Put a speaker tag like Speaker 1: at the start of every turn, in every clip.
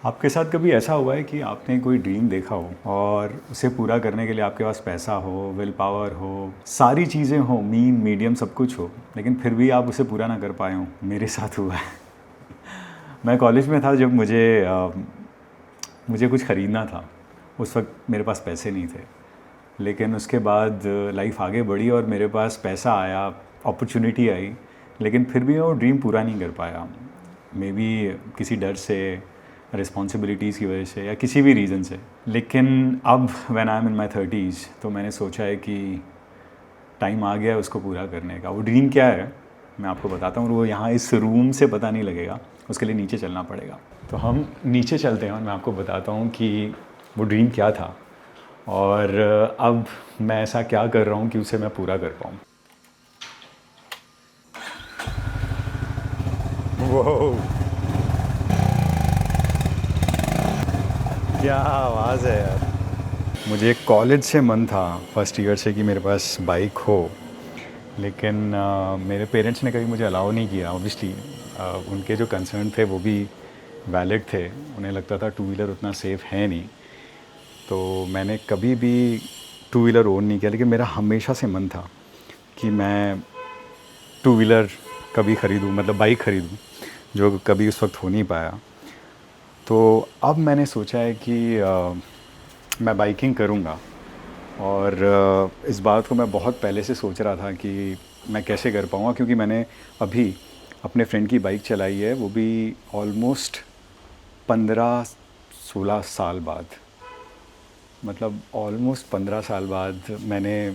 Speaker 1: आपके साथ कभी ऐसा हुआ है कि आपने कोई ड्रीम देखा हो और उसे पूरा करने के लिए आपके पास पैसा हो, विल पावर हो, सारी चीज़ें हो, मीन मीडियम सब कुछ हो, लेकिन फिर भी आप उसे पूरा ना कर पाए हो? मेरे साथ हुआ है। मैं कॉलेज में था जब मुझे कुछ ख़रीदना था। उस वक्त मेरे पास पैसे नहीं थे, लेकिन उसके बाद लाइफ आगे बढ़ी और मेरे पास पैसा आया, अपॉर्चुनिटी आई, लेकिन फिर भी मैं वो ड्रीम पूरा नहीं कर पाया। मे बी किसी डर से, रिस्पॉन्सिबिलिटीज़ की वजह से या किसी भी रीज़न से। लेकिन अब when I am in my thirties तो मैंने सोचा है कि टाइम आ गया है उसको पूरा करने का। वो ड्रीम क्या है मैं आपको बताता हूँ, और वो यहाँ इस रूम से पता नहीं लगेगा, उसके लिए नीचे चलना पड़ेगा। तो हम नीचे चलते हैं और मैं आपको बताता हूँ कि वो ड्रीम क्या था और अब मैं ऐसा क्या कर रहा हूँ कि उसे मैं पूरा कर पाऊँ। वो क्या आवाज़ है यार। मुझे कॉलेज से मन था, फर्स्ट ईयर से, कि मेरे पास बाइक हो, लेकिन मेरे पेरेंट्स ने कभी मुझे अलाउ नहीं किया। ऑब्वियसली उनके जो कंसर्न थे वो भी वैलिड थे। उन्हें लगता था टू व्हीलर उतना सेफ़ है नहीं, तो मैंने कभी भी टू व्हीलर ओन नहीं किया। लेकिन मेरा हमेशा से मन था कि मैं टू व्हीलर कभी ख़रीदूँ, मतलब बाइक ख़रीदूँ, जो कभी उस वक्त हो नहीं पाया। तो अब मैंने सोचा है कि मैं बाइकिंग करूँगा, और इस बात को मैं बहुत पहले से सोच रहा था कि मैं कैसे कर पाऊँगा, क्योंकि मैंने अभी अपने फ्रेंड की बाइक चलाई है, वो भी ऑलमोस्ट 15-16 साल बाद। मतलब ऑलमोस्ट 15 साल बाद मैंने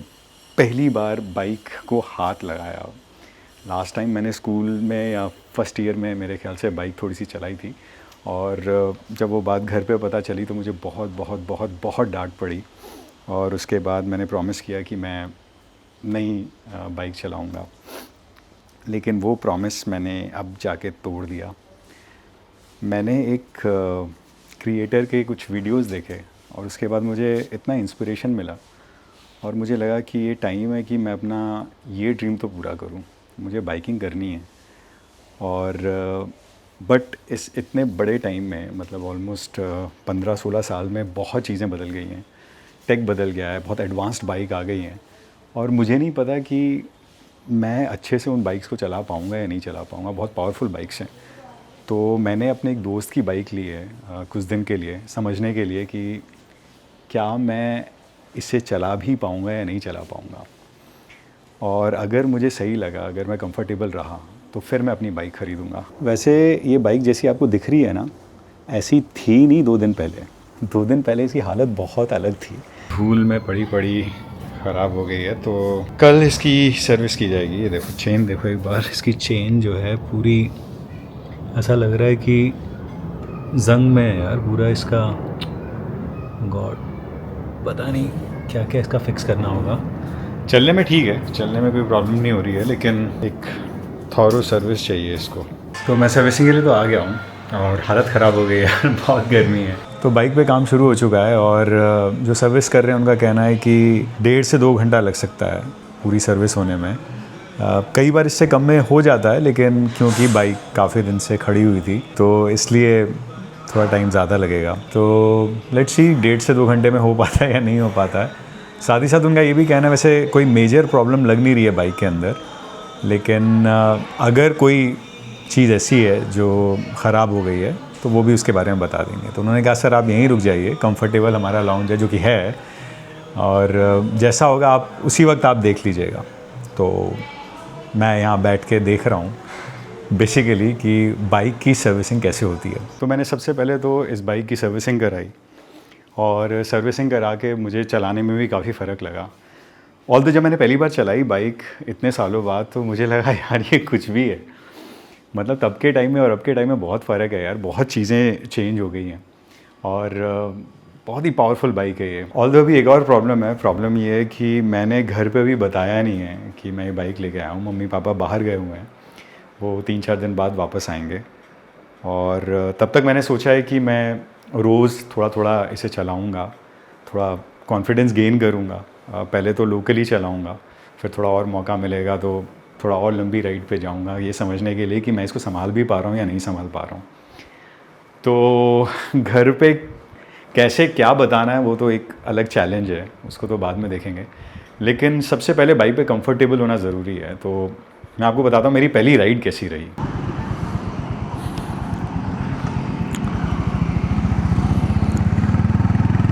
Speaker 1: पहली बार बाइक को हाथ लगाया। लास्ट टाइम मैंने स्कूल में या फर्स्ट ईयर में मेरे ख्याल से बाइक थोड़ी सी चलाई थी, और जब वो बात घर पे पता चली तो मुझे बहुत बहुत बहुत बहुत डांट पड़ी। और उसके बाद मैंने प्रॉमिस किया कि मैं नहीं बाइक चलाऊँगा। लेकिन वो प्रॉमिस मैंने अब जाके तोड़ दिया। मैंने एक क्रिएटर के कुछ वीडियोस देखे और उसके बाद मुझे इतना इंस्पिरेशन मिला, और मुझे लगा कि ये टाइम है कि मैं अपना ये ड्रीम तो पूरा करूं। मुझे बाइकिंग करनी है। और बट इस इतने बड़े टाइम में, मतलब ऑलमोस्ट 15-16 साल में बहुत चीज़ें बदल गई हैं। टेक बदल गया है, बहुत एडवांस्ड बाइक आ गई हैं, और मुझे नहीं पता कि मैं अच्छे से उन बाइक्स को चला पाऊँगा या नहीं चला पाऊँगा। बहुत पावरफुल बाइक्स हैं। तो मैंने अपने एक दोस्त की बाइक ली है कुछ दिन के लिए, समझने के लिए कि क्या मैं इसे चला भी पाऊँगा या नहीं चला पाऊँगा। और अगर मुझे सही लगा, अगर मैं कंफर्टेबल रहा, तो फिर मैं अपनी बाइक ख़रीदूँगा। वैसे ये बाइक जैसी आपको दिख रही है ना, ऐसी थी नहीं 2 दिन पहले। 2 दिन पहले इसकी हालत बहुत अलग थी, धूल में पड़ी पड़ी ख़राब हो गई है। तो कल इसकी सर्विस की जाएगी। ये देखो चेन, देखो एक बार, इसकी चेन जो है पूरी, ऐसा लग रहा है कि जंग में है यार पूरा इसका। गॉड, पता नहीं क्या क्या इसका फ़िक्स करना होगा। चलने में ठीक है, चलने में कोई प्रॉब्लम नहीं हो रही है, लेकिन एक थॉरो सर्विस चाहिए इसको। तो मैं सर्विसिंग के लिए तो आ गया हूँ, और हालत ख़राब हो गई है यार, बहुत गर्मी है। तो बाइक पे काम शुरू हो चुका है, और जो सर्विस कर रहे हैं उनका कहना है कि 1.5 से 2 घंटा लग सकता है पूरी सर्विस होने में। कई बार इससे कम में हो जाता है, लेकिन क्योंकि बाइक काफ़ी दिन से खड़ी हुई थी तो इसलिए थोड़ा टाइम ज़्यादा लगेगा। तो लेट्स सी 1.5 से 2 घंटे में हो पाता है या नहीं हो पाता है। साथ ही साथ उनका ये भी कहना है, वैसे कोई मेजर प्रॉब्लम लग नहीं रही है बाइक के अंदर, लेकिन अगर कोई चीज़ ऐसी है जो ख़राब हो गई है तो वो भी उसके बारे में बता देंगे। तो उन्होंने कहा सर आप यहीं रुक जाइए, कंफर्टेबल हमारा लाउंज है जो कि है, और जैसा होगा आप उसी वक्त आप देख लीजिएगा। तो मैं यहाँ बैठ के देख रहा हूँ बेसिकली कि बाइक की सर्विसिंग कैसे होती है। तो मैंने सबसे पहले तो इस बाइक की सर्विसिंग कराई, और सर्विसिंग करा के मुझे चलाने में भी काफ़ी फ़र्क लगा। ऑल्दो जब मैंने पहली बार चलाई बाइक इतने सालों बाद, तो मुझे लगा यार ये कुछ भी है। मतलब तब के टाइम में और अब के टाइम में बहुत फ़र्क है यार, बहुत चीज़ें चेंज हो गई हैं, और बहुत ही पावरफुल बाइक है ये। ऑल्दो अभी एक और प्रॉब्लम है। प्रॉब्लम ये है कि मैंने घर पे भी बताया नहीं है कि मैं ये बाइक लेके आया हूँ। मम्मी पापा बाहर गए हुए हैं, वो 3-4 दिन बाद वापस आएंगे, और तब तक मैंने सोचा है कि मैं रोज़ थोड़ा थोड़ा इसे चलाऊँगा, थोड़ा कॉन्फिडेंस गेन करूँगा। पहले तो लोकली चलाऊँगा, फिर थोड़ा और मौका मिलेगा तो थोड़ा और लंबी राइड पे जाऊँगा, ये समझने के लिए कि मैं इसको संभाल भी पा रहा हूँ या नहीं संभाल पा रहा हूँ। तो घर पे कैसे क्या बताना है वो तो एक अलग चैलेंज है, उसको तो बाद में देखेंगे। लेकिन सबसे पहले बाइक पे कंफर्टेबल होना ज़रूरी है। तो मैं आपको बताता हूँ मेरी पहली राइड कैसी रही।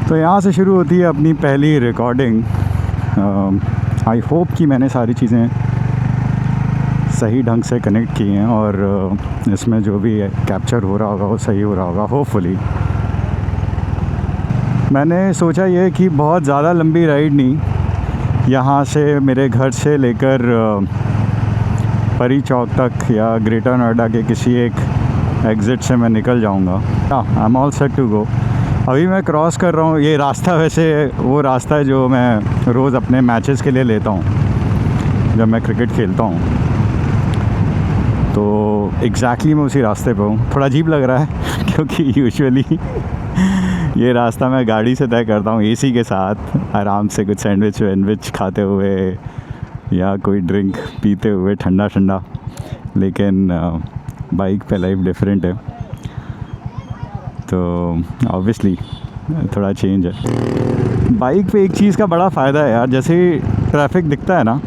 Speaker 1: तो यहाँ से शुरू होती है अपनी पहली रिकॉर्डिंग। आई होप कि मैंने सारी चीज़ें सही ढंग से कनेक्ट की हैं और इसमें जो भी कैप्चर हो रहा होगा वो सही हो रहा होगा होपफुली। मैंने सोचा ये कि बहुत ज़्यादा लंबी राइड नहीं, यहाँ से मेरे घर से लेकर परी चौक तक या ग्रेटर नोएडा के किसी एक एग्ज़िट से मैं निकल जाऊँगा। I am all set to go. अभी मैं क्रॉस कर रहा हूँ ये रास्ता, वैसे वो रास्ता है जो मैं रोज़ अपने मैचेस के लिए लेता हूँ जब मैं क्रिकेट खेलता हूँ। तो एग्जैक्टली मैं उसी रास्ते पे हूँ। थोड़ा अजीब लग रहा है क्योंकि यूजुअली ये रास्ता मैं गाड़ी से तय करता हूँ एसी के साथ, आराम से कुछ सैंडविच खाते हुए या कोई ड्रिंक पीते हुए ठंडा ठंडा। लेकिन बाइक पे लाइफ डिफरेंट है, तो ऑब्वियसली थोड़ा चेंज है। बाइक पे एक चीज़ का बड़ा फ़ायदा है यार, जैसे ट्रैफिक दिखता है ना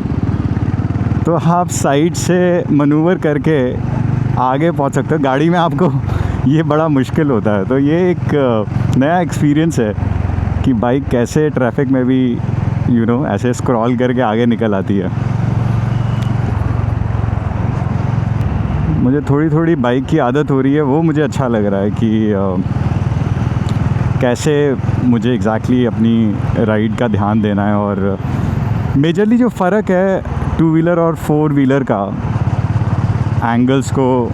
Speaker 1: तो आप साइड से मनूवर करके आगे पहुंच सकते हो। गाड़ी में आपको ये बड़ा मुश्किल होता है। तो ये एक नया एक्सपीरियंस है कि बाइक कैसे ट्रैफिक में भी ऐसे स्क्रॉल करके आगे निकल आती है। मुझे थोड़ी थोड़ी बाइक की आदत हो रही है, वो मुझे अच्छा लग रहा है कि कैसे मुझे एग्जैक्टली अपनी राइड का ध्यान देना है। और मेजरली जो फ़र्क है टू व्हीलर और फोर व्हीलर का, एंगल्स को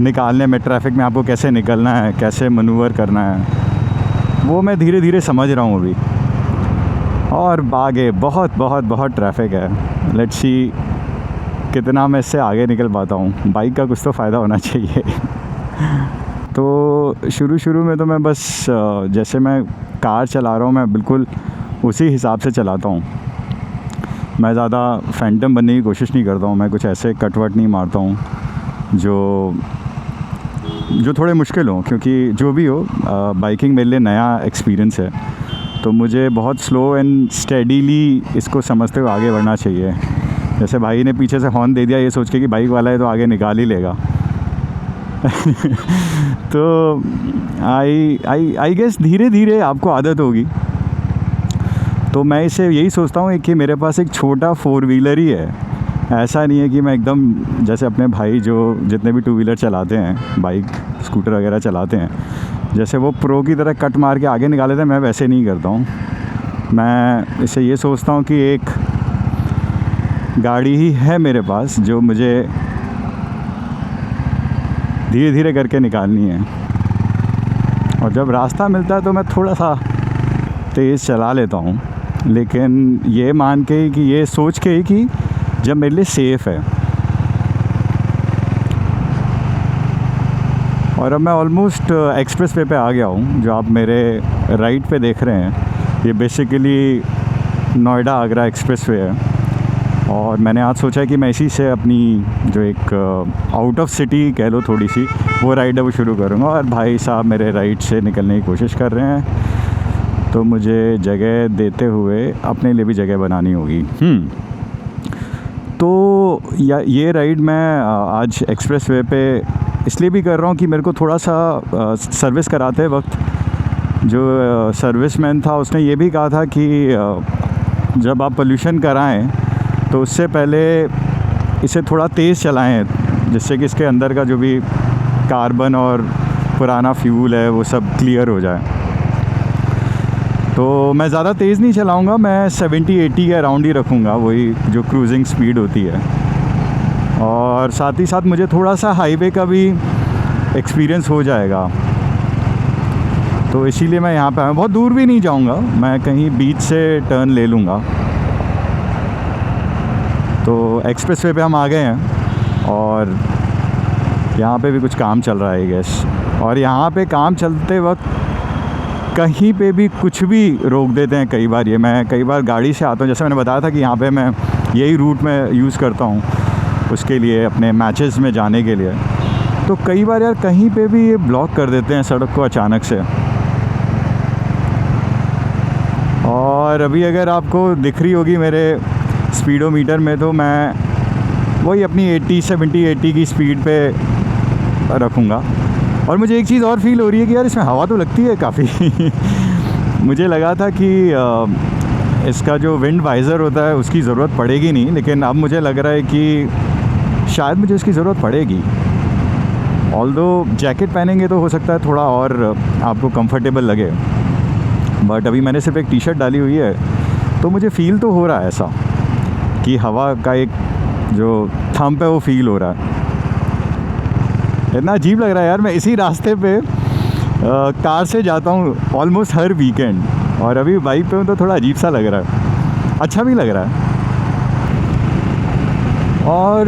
Speaker 1: निकालने में, ट्रैफिक में आपको कैसे निकलना है, कैसे मनूवर करना है, वो मैं धीरे धीरे समझ रहा हूँ अभी। और आगे बहुत बहुत बहुत ट्रैफिक है। लेट्स सी कितना मैं इससे आगे निकल पाता हूँ। बाइक का कुछ तो फ़ायदा होना चाहिए। तो शुरू में तो मैं बस जैसे मैं कार चला रहा हूँ मैं बिल्कुल उसी हिसाब से चलाता हूँ। मैं ज़्यादा फैंटम बनने की कोशिश नहीं करता हूँ। मैं कुछ ऐसे कटवट नहीं मारता हूँ जो थोड़े मुश्किल हों, क्योंकि जो भी हो बाइकिंग मेरे लिए नया एक्सपीरियंस है। तो मुझे बहुत स्लो एंड स्टेडीली इसको समझते हुए आगे बढ़ना चाहिए। जैसे भाई ने पीछे से हॉर्न दे दिया ये सोच के कि बाइक वाला है तो आगे निकाल ही लेगा। तो आई गेस धीरे धीरे आपको आदत होगी। तो मैं इसे यही सोचता हूँ कि मेरे पास एक छोटा फोर व्हीलर ही है। ऐसा नहीं है कि मैं एकदम जैसे अपने भाई जो जितने भी टू व्हीलर चलाते हैं, बाइक स्कूटर वगैरह चलाते हैं, जैसे वो प्रो की तरह कट मार के आगे निकाले थे, मैं वैसे नहीं करता हूँ। मैं इसे ये सोचता हूँ कि एक गाड़ी ही है मेरे पास जो मुझे धीरे धीरे करके निकालनी है। और जब रास्ता मिलता है तो मैं थोड़ा सा तेज़ चला लेता हूँ, लेकिन ये मान के कि ये सोच के कि जब मेरे लिए सेफ़ है। और अब मैं ऑलमोस्ट एक्सप्रेस वे पे आ गया हूँ। जो आप मेरे राइट पे देख रहे हैं ये basically Noida Agra express way है। और मैंने आज सोचा है कि मैं इसी से अपनी जो एक आउट ऑफ सिटी कह लो थोड़ी सी वो राइड है वो शुरू करूँगा। और भाई साहब मेरे राइट से निकलने की कोशिश कर रहे हैं, तो मुझे जगह देते हुए अपने लिए भी जगह बनानी होगी। तो ये राइड मैं आज एक्सप्रेस वे पे इसलिए भी कर रहा हूँ कि मेरे को थोड़ा सा सर्विस कराते वक्त जो सर्विसमैन था उसने ये भी कहा था कि जब आप पोल्यूशन कराएं तो उससे पहले इसे थोड़ा तेज़ चलाएं, जिससे कि इसके अंदर का जो भी कार्बन और पुराना फ्यूल है वो सब क्लियर हो जाए। तो मैं ज़्यादा तेज़ नहीं चलाऊंगा, मैं 70-80 के अराउंड ही रखूँगा, वही जो क्रूजिंग स्पीड होती है। और साथ ही साथ मुझे थोड़ा सा हाईवे का भी एक्सपीरियंस हो जाएगा। तो इसीलिए मैं यहाँ पे आया। बहुत दूर भी नहीं जाऊँगा, मैं कहीं बीच से टर्न ले लूँगा। तो एक्सप्रेस वे पे हम आ गए हैं और यहाँ पे भी कुछ काम चल रहा है आई गेस। और यहाँ पे काम चलते वक्त कहीं पे भी कुछ भी रोक देते हैं कई बार। ये मैं कई बार गाड़ी से आता हूँ, जैसे मैंने बताया था कि यहाँ पे मैं यही रूट में यूज़ करता हूँ उसके लिए, अपने मैचेस में जाने के लिए। तो कई बार यार कहीं पे भी ये ब्लॉक कर देते हैं सड़क को अचानक से। और अभी अगर आपको दिख रही होगी मेरे स्पीडोमीटर में, तो मैं वही अपनी 80 की स्पीड पे रखूँगा। और मुझे एक चीज़ और फील हो रही है कि यार इसमें हवा तो लगती है काफ़ी। मुझे लगा था कि इसका जो विंड वाइज़र होता है उसकी ज़रूरत पड़ेगी नहीं, लेकिन अब मुझे लग रहा है कि शायद मुझे इसकी ज़रूरत पड़ेगी। ऑल्दो जैकेट पहनेंगे तो हो सकता है थोड़ा और आपको कंफर्टेबल लगे, बट अभी मैंने सिर्फ एक टी शर्ट डाली हुई है, तो मुझे फ़ील तो हो रहा है ऐसा कि हवा का एक जो थंप है वो फील हो रहा है। इतना अजीब लग रहा है यार, मैं इसी रास्ते पे कार से जाता हूँ ऑलमोस्ट हर वीकेंड, और अभी बाइक पे हूँ तो थोड़ा अजीब सा लग रहा है, अच्छा भी लग रहा है। और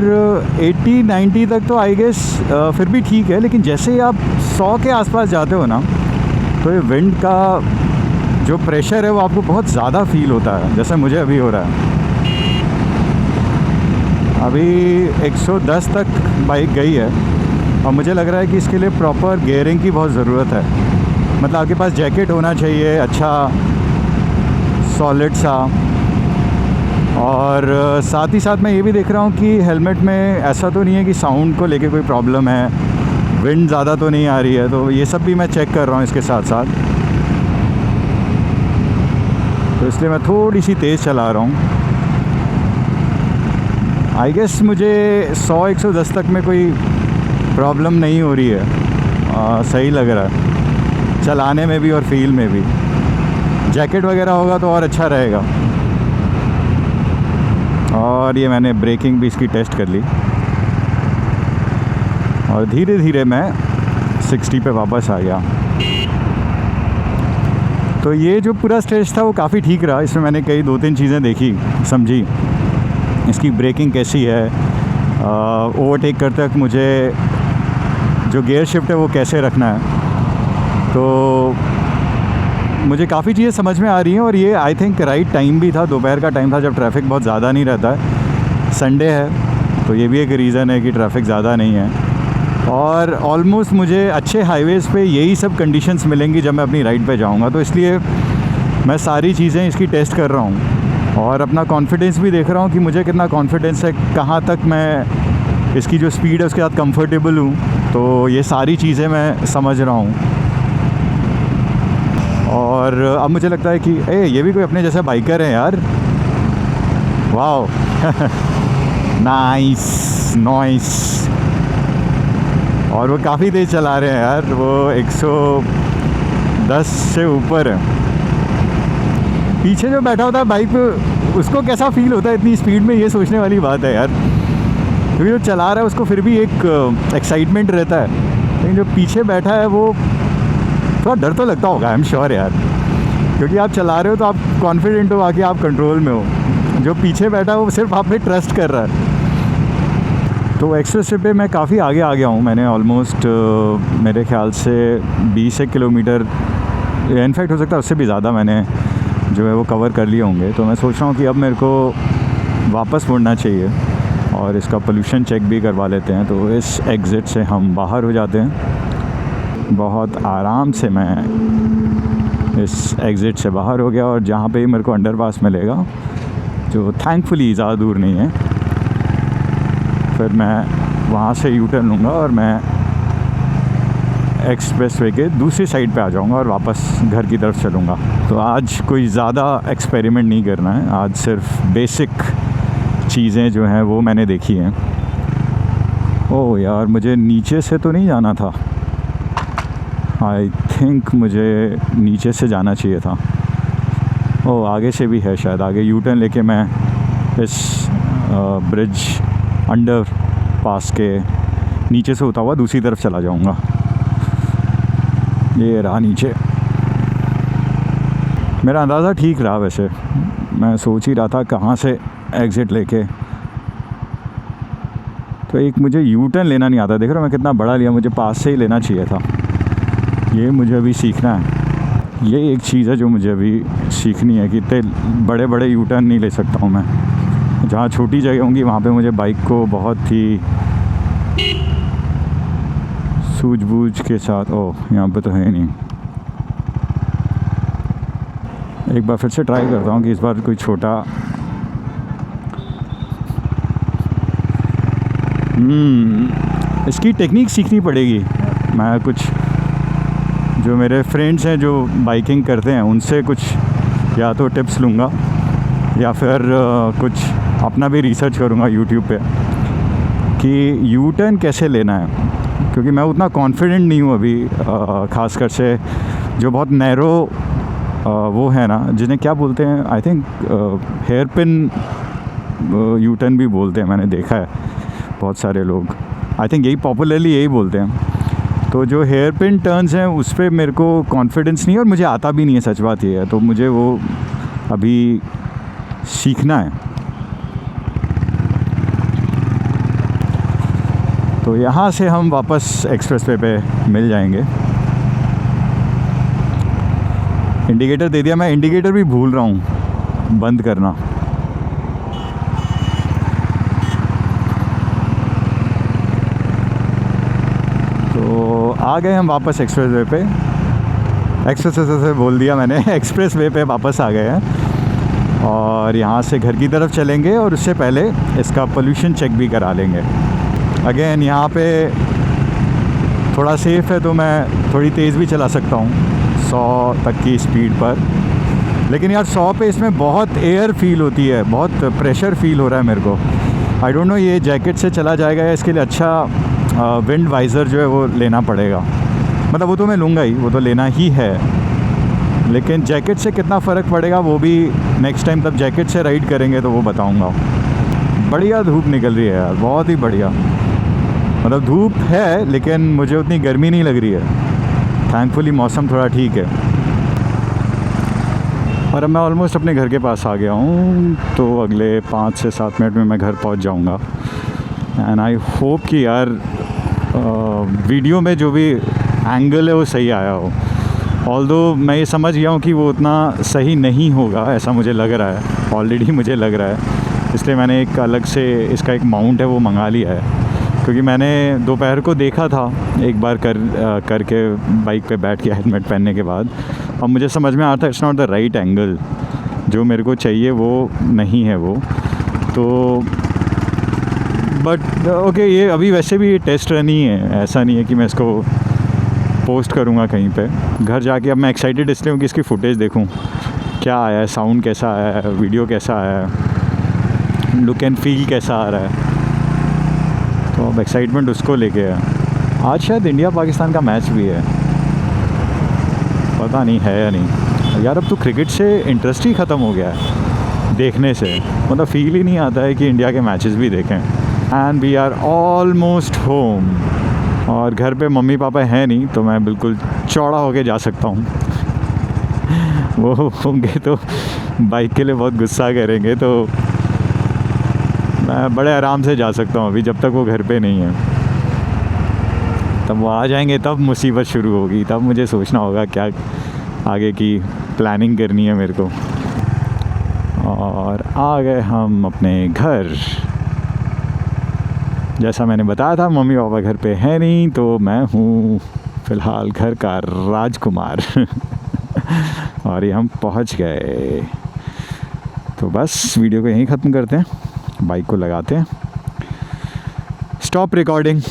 Speaker 1: 80-90 तक तो आई गेस फिर भी ठीक है, लेकिन जैसे ही आप 100 के आसपास जाते हो ना, तो ये विंड का जो प्रेशर है वो आपको बहुत ज़्यादा फील होता है, जैसे मुझे अभी हो रहा है। अभी 110 तक बाइक गई है, और मुझे लग रहा है कि इसके लिए प्रॉपर गियरिंग की बहुत ज़रूरत है। मतलब आपके पास जैकेट होना चाहिए अच्छा सॉलिड सा, और साथ ही साथ मैं ये भी देख रहा हूँ कि हेलमेट में ऐसा तो नहीं है कि साउंड को लेके कोई प्रॉब्लम है, विंड ज़्यादा तो नहीं आ रही है, तो ये सब भी मैं चेक कर रहा हूँ इसके साथ साथ। तो इसलिए मैं थोड़ी सी तेज़ चला रहा हूँ। आई गेस मुझे 100-110 तक में कोई प्रॉब्लम नहीं हो रही है, सही लग रहा है चलाने में भी और फील में भी। जैकेट वगैरह होगा तो और अच्छा रहेगा। और ये मैंने ब्रेकिंग भी इसकी टेस्ट कर ली, और धीरे धीरे मैं 60 पे वापस आ गया। तो ये जो पूरा स्ट्रेच था वो काफ़ी ठीक रहा। इसमें मैंने कई 2-3 चीज़ें देखी, समझी इसकी ब्रेकिंग कैसी है, ओवरटेक करते वक्त मुझे जो गियर शिफ्ट है वो कैसे रखना है। तो मुझे काफ़ी चीज़ें समझ में आ रही हैं, और ये आई थिंक राइट टाइम भी था, दोपहर का टाइम था जब ट्रैफिक बहुत ज़्यादा नहीं रहता है। संडे है तो ये भी एक रीज़न है कि ट्रैफिक ज़्यादा नहीं है, और ऑलमोस्ट मुझे अच्छे हाईवेज़ पे यही सब कंडीशंस मिलेंगी जब मैं अपनी राइड पे जाऊंगा। तो इसलिए मैं सारी चीज़ें इसकी टेस्ट कर रहा हूँ, और अपना कॉन्फिडेंस भी देख रहा हूँ कि मुझे कितना कॉन्फिडेंस है, कहाँ तक मैं इसकी जो स्पीड है उसके साथ कंफर्टेबल हूँ। तो ये सारी चीज़ें मैं समझ रहा हूँ, और अब मुझे लगता है कि ये भी कोई अपने जैसा बाइकर है यार। Wow nice noise. और वो काफ़ी तेज़ चला रहे हैं यार, वो 110 से ऊपर है। पीछे जो बैठा होता है बाइक पे उसको कैसा फील होता है इतनी स्पीड में, ये सोचने वाली बात है यार। क्योंकि जो चला रहा है उसको फिर भी एक एक्साइटमेंट रहता है, लेकिन जो पीछे बैठा है वो थोड़ा डर तो लगता होगा, आई एम श्योर यार। क्योंकि आप चला रहे हो तो आप कॉन्फिडेंट हो, बाकी आप कंट्रोल में हो। जो पीछे बैठा है वो सिर्फ आप पे ट्रस्ट कर रहा है। तो एक्सप्रेस वे पे मैं काफ़ी आगे आ गया हूँ। मैंने ऑलमोस्ट मेरे ख्याल से 20 किलोमीटर, इनफैक्ट हो सकता है उससे भी ज़्यादा मैंने जो है वो कवर कर लिए होंगे। तो मैं सोच रहा हूँ कि अब मेरे को वापस मुड़ना चाहिए, और इसका पोल्यूशन चेक भी करवा लेते हैं। तो इस एग्ज़िट से हम बाहर हो जाते हैं। बहुत आराम से मैं इस एग्ज़िट से बाहर हो गया, और जहाँ पे मेरे को अंडरपास मिलेगा, जो थैंकफुली ज़्यादा दूर नहीं है, फिर मैं वहाँ से यू टर्न लूँगा और मैं एक्सप्रेस वे के दूसरी साइड पे आ जाऊँगा और वापस घर की तरफ चलूँगा। तो आज कोई ज़्यादा एक्सपेरिमेंट नहीं करना है, आज सिर्फ बेसिक चीज़ें जो हैं वो मैंने देखी हैं। ओह यार, मुझे नीचे से तो नहीं जाना था, आई थिंक मुझे नीचे से जाना चाहिए था। ओह, आगे से भी है शायद, आगे यू टर्न लेके मैं इस ब्रिज अंडर पास के नीचे से होता हुआ दूसरी तरफ चला जाऊंगा। ये रहा नीचे। मेरा अंदाज़ा ठीक रहा वैसे, मैं सोच ही रहा था कहाँ से एग्ज़िट लेके। तो एक मुझे यू टर्न लेना नहीं आता, देख रहा मैं कितना बड़ा लिया, मुझे पास से ही लेना चाहिए था। ये मुझे अभी सीखना है, ये एक चीज़ है जो मुझे अभी सीखनी है कि इतने बड़े बड़े यू टर्न नहीं ले सकता हूँ मैं। जहाँ छोटी जगह होंगी वहाँ पे मुझे बाइक को बहुत ही सूझबूझ के साथ। ओह यहाँ पे तो है नहीं। एक बार फिर से ट्राई करता हूँ कि इस बार कोई छोटा इसकी टेक्निक सीखनी पड़ेगी। मैं कुछ जो मेरे फ्रेंड्स हैं जो बाइकिंग करते हैं उनसे कुछ या तो टिप्स लूँगा या फिर कुछ अपना भी रिसर्च करूँगा यूट्यूब पे कि यू टर्न कैसे लेना है, क्योंकि मैं उतना कॉन्फिडेंट नहीं हूँ अभी। ख़ासकर से जो बहुत नैरो वो है ना, जिन्हें क्या बोलते हैं, I think hairpin U turn भी बोलते हैं। मैंने देखा है बहुत सारे लोग, आई थिंक यही पॉपुलरली यही बोलते हैं। तो जो हेयर पिन टर्न्स हैं उस पर मेरे को कॉन्फिडेंस नहीं है और मुझे आता भी नहीं है, सच बात ये है। तो मुझे वो अभी सीखना है। तो यहाँ से हम वापस एक्सप्रेस वे पे मिल जाएंगे। इंडिकेटर दे दिया, मैं इंडिकेटर भी भूल रहा हूँ बंद करना। तो आ गए हम वापस एक्सप्रेस वे पे। एक्सप्रेस वे बोल दिया मैंने, एक्सप्रेस वे पे वापस आ गए हैं और यहाँ से घर की तरफ चलेंगे और उससे पहले इसका पोल्यूशन चेक भी करा लेंगे। अगेन यहाँ पे थोड़ा सेफ़ है तो मैं थोड़ी तेज़ भी चला सकता हूँ 100 तक की स्पीड पर। लेकिन यार 100 पे इसमें बहुत एयर फील होती है, बहुत प्रेशर फील हो रहा है मेरे को। आई डोंट नो ये जैकेट से चला जाएगा या इसके लिए अच्छा विंड वाइज़र जो है वो लेना पड़ेगा। मतलब वो तो मैं लूँगा ही, वो तो लेना ही है, लेकिन जैकेट से कितना फ़र्क पड़ेगा वो भी नेक्स्ट टाइम तब जैकेट से राइड करेंगे तो वो बताऊँगा। बढ़िया धूप निकल रही है यार, बहुत ही बढ़िया। मतलब धूप है लेकिन मुझे उतनी गर्मी नहीं लग रही है। थैंकफुली मौसम थोड़ा ठीक है। और अब मैं ऑलमोस्ट अपने घर के पास आ गया हूँ, तो अगले 5 से 7 मिनट में मैं घर पहुँच जाऊँगा। एंड आई होप कि यार वीडियो में जो भी एंगल है वो सही आया हो। ऑल्दो मैं ये समझ गया हूँ कि वो उतना सही नहीं होगा, ऐसा मुझे लग रहा है, ऑलरेडी मुझे लग रहा है। इसलिए मैंने एक अलग से इसका एक माउंट है वो मंगा लिया है, क्योंकि मैंने दोपहर को देखा था एक बार करके बाइक पे बैठ के हेलमेट पहनने के बाद, और मुझे समझ में आता है it's not the right angle, जो मेरे को चाहिए वो नहीं है वो। तो बट ओके, ये अभी वैसे भी टेस्ट रन ही है, ऐसा नहीं है कि मैं इसको पोस्ट करूँगा कहीं पे। घर जाके अब मैं एक्साइटेड इसलिए हूँ कि इसकी फुटेज देखूँ क्या आया है, साउंड कैसा आया है, वीडियो कैसा आया है, लुक एंड फील कैसा आ रहा है। तो अब एक्साइटमेंट उसको लेके है। आज शायद इंडिया पाकिस्तान का मैच भी है, पता नहीं है या नहीं। यार अब तो क्रिकेट से इंटरेस्ट ही ख़त्म हो गया है देखने से, मतलब फील ही नहीं आता है कि इंडिया के मैचेस भी देखें। And we are almost home, और घर पे मम्मी पापा हैं नहीं तो मैं बिल्कुल चौड़ा होके जा सकता हूँ। वो होंगे तो बाइक के लिए बहुत गुस्सा करेंगे, तो मैं बड़े आराम से जा सकता हूँ अभी, जब तक वो घर पे नहीं है। तब वो आ जाएंगे तब मुसीबत शुरू होगी, तब मुझे सोचना होगा क्या आगे की प्लानिंग करनी है मेरे को। और आ गए हम अपने घर। जैसा मैंने बताया था मम्मी पापा घर पे है नहीं, तो मैं हूँ फ़िलहाल घर का राजकुमार। और ये हम पहुँच गए। तो बस वीडियो को यहीं ख़त्म करते हैं, बाइक को लगाते हैं, स्टॉप रिकॉर्डिंग।